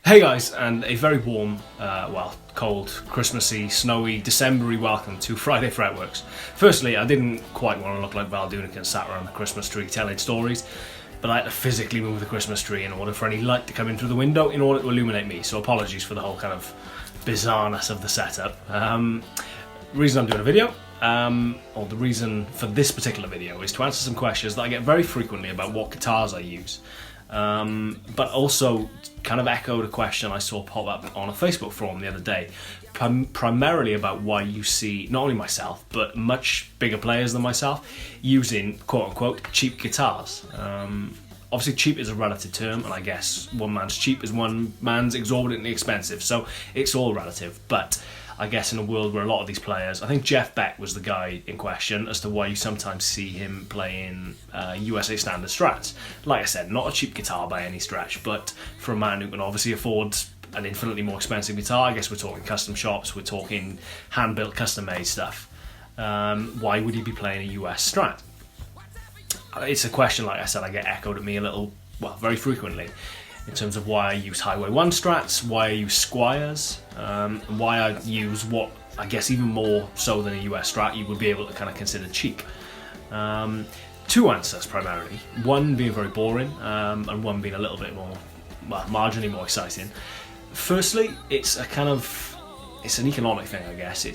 Hey guys, and a very warm, cold, Christmassy, snowy, December-y welcome to Friday Fretworks. Firstly, I didn't quite want to look like Val Doonican sat around the Christmas tree telling stories, but I had to physically move the Christmas tree in order for any light to come in through the window in order to illuminate me, so apologies for the whole kind of bizarreness of the setup. The reason I'm doing a video, or the reason for this particular video, is to answer some questions that I get very frequently about what guitars I use. But also kind of echoed a question I saw pop up on a Facebook forum the other day, primarily about why you see not only myself but much bigger players than myself using quote-unquote cheap guitars. Obviously cheap is a relative term, and I guess one man's cheap is one man's exorbitantly expensive, so it's all relative. But I guess in a world where a lot of these players, I think Jeff Beck was the guy in question as to why you sometimes see him playing USA standard Strats. Like I said, not a cheap guitar by any stretch, but for a man who can obviously afford an infinitely more expensive guitar, I guess we're talking custom shops, we're talking hand-built, custom-made stuff. Why would he be playing a US Strat? It's a question, like I said, I get echoed at me very frequently, in terms of why I use Highway 1 Strats, why I use Squires, and why I use what, I guess even more so than a US Strat, you would be able to kind of consider cheap. Two answers primarily, one being very boring, and one being a little bit more, marginally more exciting. Firstly, it's an economic thing, I guess.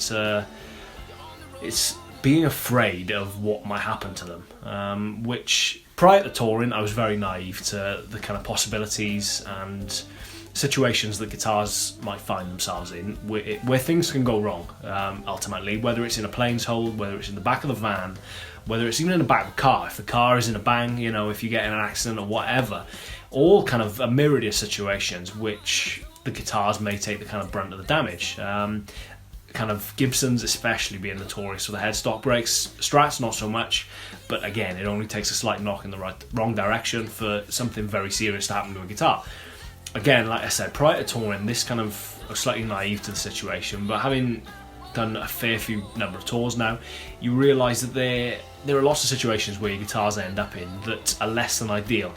It's being afraid of what might happen to them, which prior to touring I was very naive to the kind of possibilities and situations that guitars might find themselves in where things can go wrong, ultimately, whether it's in a planes hold, whether it's in the back of the van, whether it's even in the back of a car, if the car is in a bang, if you get in an accident or whatever, all kind of a myriad of situations which the guitars may take the kind of brunt of the damage. Kind of Gibsons especially being notorious for the headstock breaks, Strats not so much, but again it only takes a slight knock in the wrong direction for something very serious to happen to a guitar. Again, like I said, prior to touring, this kind of, I was slightly naive to the situation, but having done a fair few number of tours now, you realise that there are lots of situations where your guitars end up in that are less than ideal.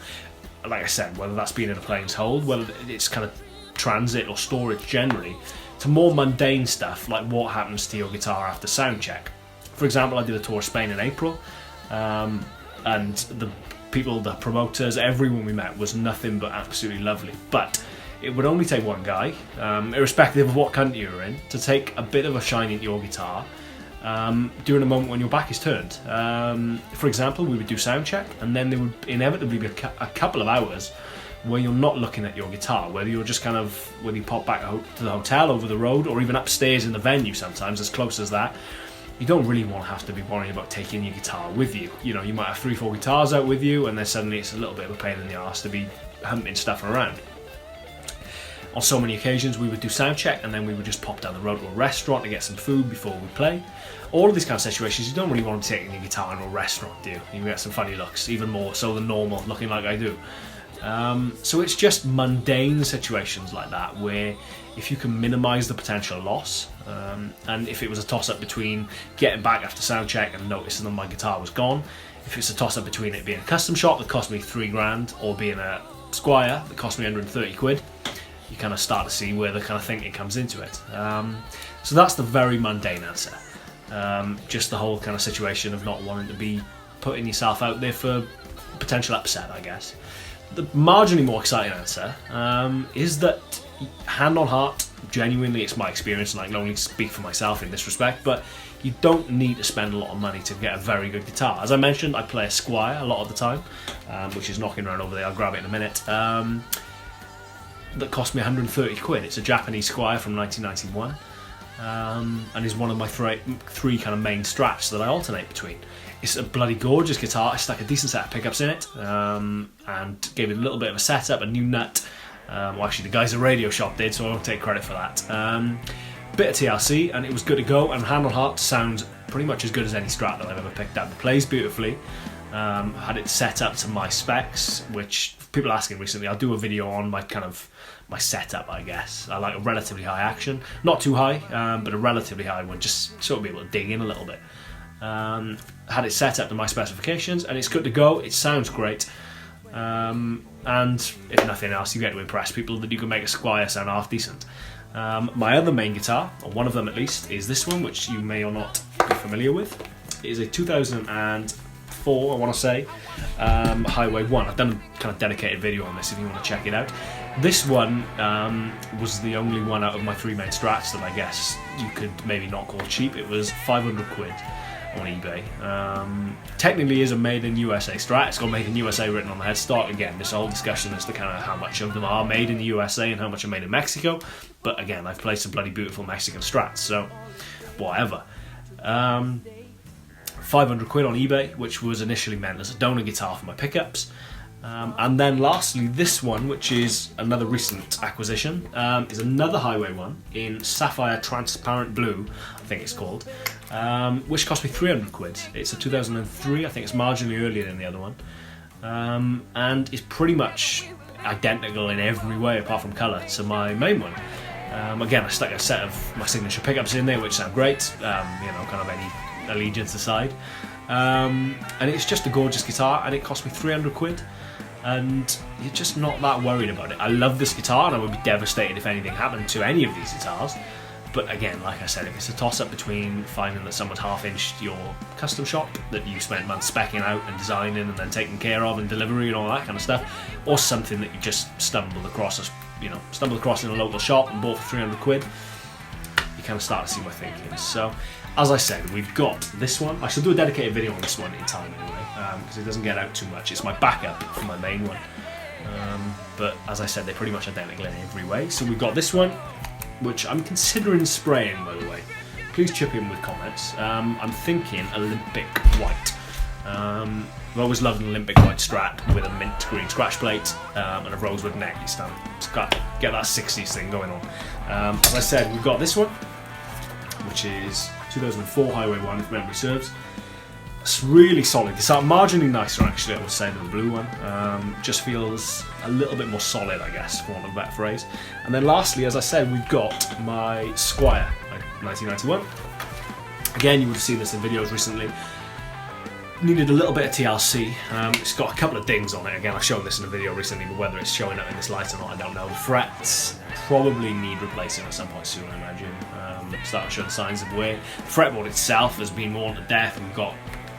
Like I said, whether that's being in a planes hold, whether it's kind of transit or storage generally, to more mundane stuff like what happens to your guitar after sound check. For example, I did a tour of Spain in April, and the promoters, everyone we met was nothing but absolutely lovely. But it would only take one guy, irrespective of what country you're in, to take a bit of a shine into your guitar during a moment when your back is turned. For example, we would do sound check, and then there would inevitably be a couple of hours where you're not looking at your guitar, whether you're just when you pop back to the hotel over the road, or even upstairs in the venue sometimes, as close as that, you don't really want to have to be worrying about taking your guitar with you. You might have 3-4 guitars out with you, and then suddenly it's a little bit of a pain in the arse to be humping stuff around. On so many occasions we would do sound check, and then we would just pop down the road to a restaurant to get some food before we play. All of these kind of situations, you don't really want to be taking your guitar into a restaurant, do you? You get some funny looks, even more so than normal, looking like I do. So it's just mundane situations like that where if you can minimise the potential loss, and if it was a toss-up between getting back after sound check and noticing that my guitar was gone, if it's a toss-up between it being a custom shop that cost me $3,000 or being a Squire that cost me 130 quid, you kind of start to see where the kind of thinking comes into it. So that's the very mundane answer. Just the whole kind of situation of not wanting to be putting yourself out there for potential upset, I guess. The marginally more exciting answer is that, hand on heart, genuinely it's my experience, and I can only speak for myself in this respect, but you don't need to spend a lot of money to get a very good guitar. As I mentioned, I play a Squire a lot of the time, which is knocking around over there, I'll grab it in a minute, that cost me 130 quid. It's a Japanese Squire from 1991, and is one of my three kind of main Strats that I alternate between. It's a bloody gorgeous guitar. I stuck a decent set of pickups in it, and gave it a little bit of a setup, a new nut. Actually the guys at Radio Shop did, so I won't take credit for that. Bit of TLC, and it was good to go, and hand on heart sounds pretty much as good as any Strat that I've ever picked up. It plays beautifully. Had it set up to my specs, which people are asking recently. I'll do a video on my setup, I guess. I like a relatively high action, not too high, but a relatively high one, just sort of be able to dig in a little bit. Had it set up to my specifications, and it's good to go. It sounds great. And if nothing else, you get to impress people that you can make a Squier sound half decent. My other main guitar, or one of them at least, is this one, which you may or not be familiar with. It is a 2004, I want to say, Highway 1. I've done a kind of dedicated video on this if you want to check it out. This one was the only one out of my three main Strats that I guess you could maybe not call cheap. It was 500 quid on eBay. Technically is a made in USA Strat. It's got made in USA written on the headstock. Again, this whole discussion as to kind of how much of them are made in the USA and how much are made in Mexico. But again, I've played some bloody beautiful Mexican Strats, so whatever. 500 quid on eBay, which was initially meant as a donor guitar for my pickups. And then lastly, this one, which is another recent acquisition, is another Highway 1 in Sapphire Transparent Blue, I think it's called, which cost me 300 quid. It's a 2003, I think it's marginally earlier than the other one, and is pretty much identical in every way apart from colour to my main one. Again, I stuck a set of my signature pickups in there, which sound great, kind of any allegiance aside. And it's just a gorgeous guitar, and it cost me 300 quid. And you're just not that worried about it. I love this guitar, and I would be devastated if anything happened to any of these guitars. But again, like I said, if it's a toss-up between finding that someone's half-inched your custom shop that you spent months speccing out and designing and then taking care of and delivery and all that kind of stuff, or something that you just stumbled across in a local shop and bought for 300 quid, you kind of start to see my thinking. So, as I said, we've got this one. I shall do a dedicated video on this one in time anyway, because it doesn't get out too much. It's my backup for my main one. But as I said, they're pretty much identical in every way. So we've got this one, which I'm considering spraying, by the way. Please chip in with comments. I'm thinking Olympic White. I've always loved an Olympic White Strat with a mint green scratch plate and a rosewood neck. You stand, it's got get that 60s thing going on. As I said, we've got this one, which is 2004 Highway 1, if memory serves. It's really solid. It's marginally nicer, actually, I would say, than the blue one. Just feels a little bit more solid, I guess, for want of a better phrase. And then lastly, as I said, we've got my Squier 1991. Again, you would have seen this in videos recently. Needed a little bit of TLC. It's got a couple of dings on it. Again, I've shown this in a video recently, but whether it's showing up in this light or not, I don't know. The frets probably need replacing at some point soon, I imagine. Starting to show the signs of wear. The fretboard itself has been worn to death, and we've got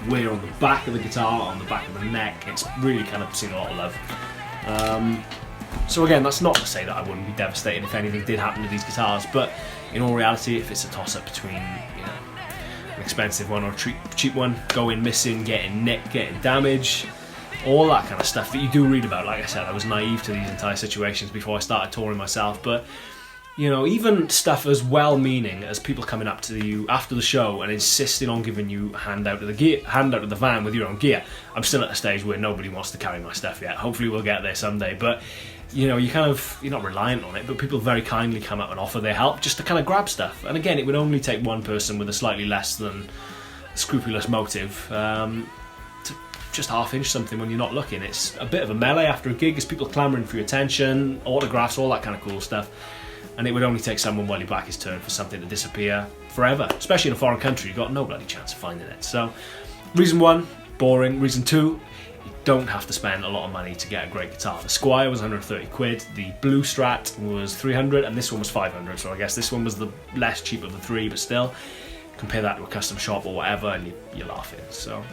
wear on the back of the guitar, on the back of the neck. It's really kind of seen a lot of love. So again, that's not to say that I wouldn't be devastated if anything did happen to these guitars, but in all reality, if it's a toss-up between an expensive one or a cheap one, going missing, getting nicked, getting damage, all that kind of stuff that you do read about. Like I said, I was naive to these entire situations before I started touring myself, but even stuff as well-meaning as people coming up to you after the show and insisting on giving you a hand out of the van with your own gear. I'm still at a stage where nobody wants to carry my stuff yet. Hopefully we'll get there someday, but you're not reliant on it, but people very kindly come up and offer their help just to kind of grab stuff. And again, it would only take one person with a slightly less than scrupulous motive to just half-inch something when you're not looking. It's a bit of a melee after a gig. It's people clamouring for your attention, autographs, all that kind of cool stuff. And it would only take someone while your back is turned for something to disappear forever. Especially in a foreign country, you've got no bloody chance of finding it. So, reason one, boring. Reason two, you don't have to spend a lot of money to get a great guitar. The Squier was 130 quid, the blue Strat was 300, and this one was 500. So I guess this one was the less cheap of the three, but still, compare that to a custom shop or whatever, and you're laughing. So,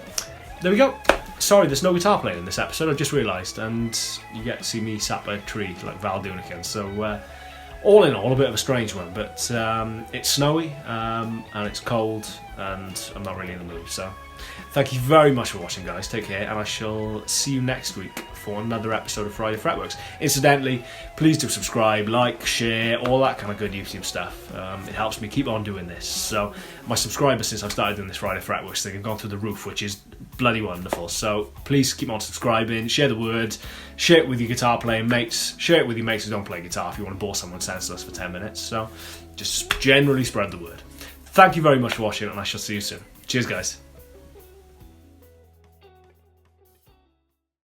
there we go. Sorry, there's no guitar playing in this episode, I just realised, and you get to see me sat by a tree like Val Dunican. So, all in all, a bit of a strange one, but it's snowy and it's cold and I'm not really in the mood. So thank you very much for watching, guys. Take care, and I shall see you next week for another episode of Friday Fretworks. Incidentally, please do subscribe, like, share, all that kind of good YouTube stuff. It helps me keep on doing this. So my subscribers since I've started doing this Friday Fretworks thing have gone through the roof, which is bloody wonderful. So please keep on subscribing, share the word, share it with your guitar playing mates, share it with your mates who don't play guitar if you want to bore someone senseless for 10 minutes. So just generally spread the word. Thank you very much for watching, and I shall see you soon. Cheers, guys.